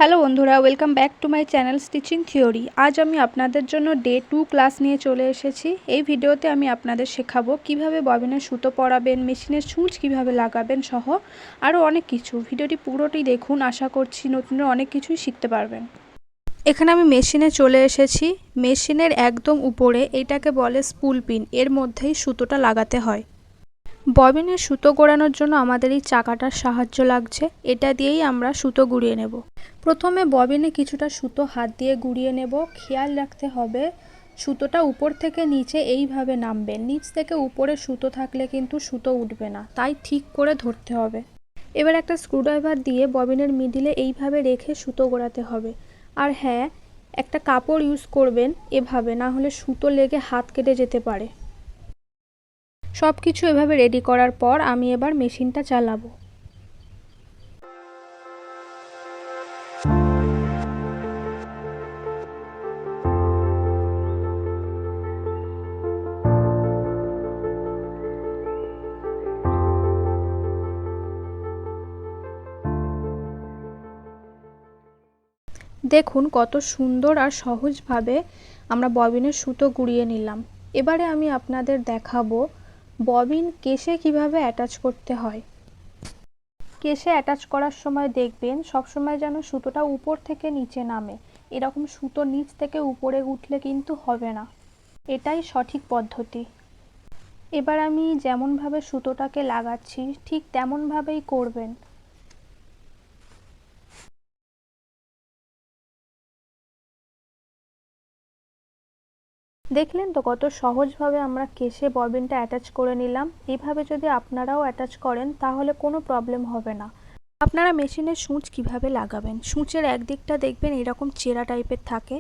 Hello বন্ধুরা, welcome back to my channel stitching theory. আজ আমি আপনাদের জন্য ডে 2 ক্লাস নিয়ে চলে এসেছি। এই ভিডিওতে আমি আপনাদের শেখাবো কিভাবে ববিনের সুতো পরাবেন, মেশিনের সূচ কিভাবে লাগাবেন সহ আরও অনেক কিছু। ভিডিওটি পুরোটি দেখুন, আশা করছি নতুন অনেক কিছুই শিখতে পারবেন। এখানে আমি মেশিনে চলে এসেছি। মেশিনের একদম উপরে এটাকে বলে স্পুল পিন, এর মধ্যেই সুতোটা লাগাতে হয়। ববিনের সুতো গোড়ানোর জন্য আমাদের এই চাকাটার সাহায্য লাগছে, এটা দিয়েই আমরা সুতো গুড়িয়ে নেব। প্রথমে ববিনে কিছুটা সুতো হাত দিয়ে গুড়িয়ে নেব। খেয়াল রাখতে হবে সুতোটা উপর থেকে নিচে এইভাবে নামবে, নিচ থেকে উপরে সুতো থাকলে কিন্তু সুতো উঠবে না, তাই ঠিক করে ধরতে হবে। এবার একটা স্ক্রুড্রাইভার দিয়ে ববিনের মিডিলে এইভাবে রেখে সুতো গোড়াতে হবে। আর হ্যাঁ, একটা কাপড় ইউজ করবেন এভাবে, না হলে সুতো লেগে হাত কেটে যেতে পারে। সব কিছু এভাবে রেডি করার পর আমি এবার মেশিনটা চালাবো। দেখুন কত সুন্দর আর সহজভাবে আমরা ববিনের সুতো গুড়িয়ে নিলাম। এবারে আমি আপনাদের দেখাবো ববিন কেশে কিভাবে অ্যাটাচ করতে হয়। কেশে অ্যাটাচ করার সময় দেখবেন সবসময় যেন সুতোটা উপর থেকে নিচে নামে। এরকম সুতো নিচ থেকে উপরে উঠলে কিন্তু হবে না, এটাই সঠিক পদ্ধতি। এবার আমি যেমনভাবে সুতোটাকে লাগাচ্ছি ঠিক তেমনভাবেই করবেন। দেখলেন তো কত সহজভাবে আমরা কেশে ববিনটা অ্যাটাচ করে নিলাম। এইভাবে যদি আপনারাও অ্যাটাচ করেন তাহলে কোনো প্রবলেম হবে না। আপনারা মেশিনের সূচ কিভাবে লাগাবেন, সূচের একদিকটা দেখবেন এরকম চেরা টাইপের থাকে,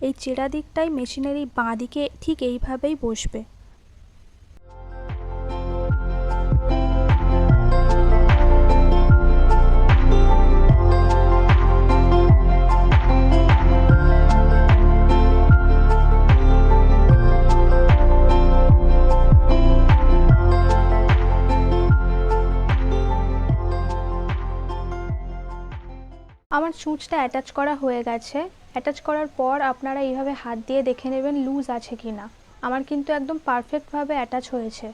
এই চেরা দিকটাই মেশিনের এই বাঁ দিকে ঠিক এইভাবেই বসবে। আমার সূচটা অ্যাটাচ করা হয়ে গেছে। অ্যাটাচ করার পর আপনারা এইভাবে হাত দিয়ে দেখে নেবেন লুজ আছে কি না। আমার কিন্তু একদম পারফেক্টভাবে অ্যাটাচ হয়েছে।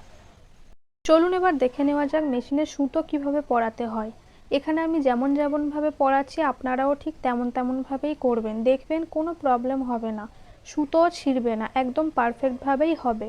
চলুন এবার দেখে নেওয়া যাক মেশিনের সুতো কিভাবে পরাতে হয়। এখানে আমি যেমনভাবে পরাচ্ছি আপনারাও ঠিক তেমনভাবেই করবেন, দেখবেন কোনো প্রবলেম হবে না, সুতোও ছিঁড়বে না, একদম পারফেক্টভাবেই হবে।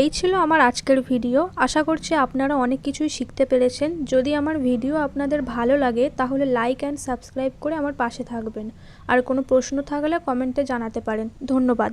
এই ছিল আমার আজকের ভিডিও। আশা করছি আপনারা অনেক কিছুই শিখতে পেরেছেন। যদি আমার ভিডিও আপনাদের ভালো লাগে তাহলে লাইক অ্যান্ড সাবস্ক্রাইব করে আমার পাশে থাকবেন। আর কোনো প্রশ্ন থাকলে কমেন্টে জানাতে পারেন। ধন্যবাদ।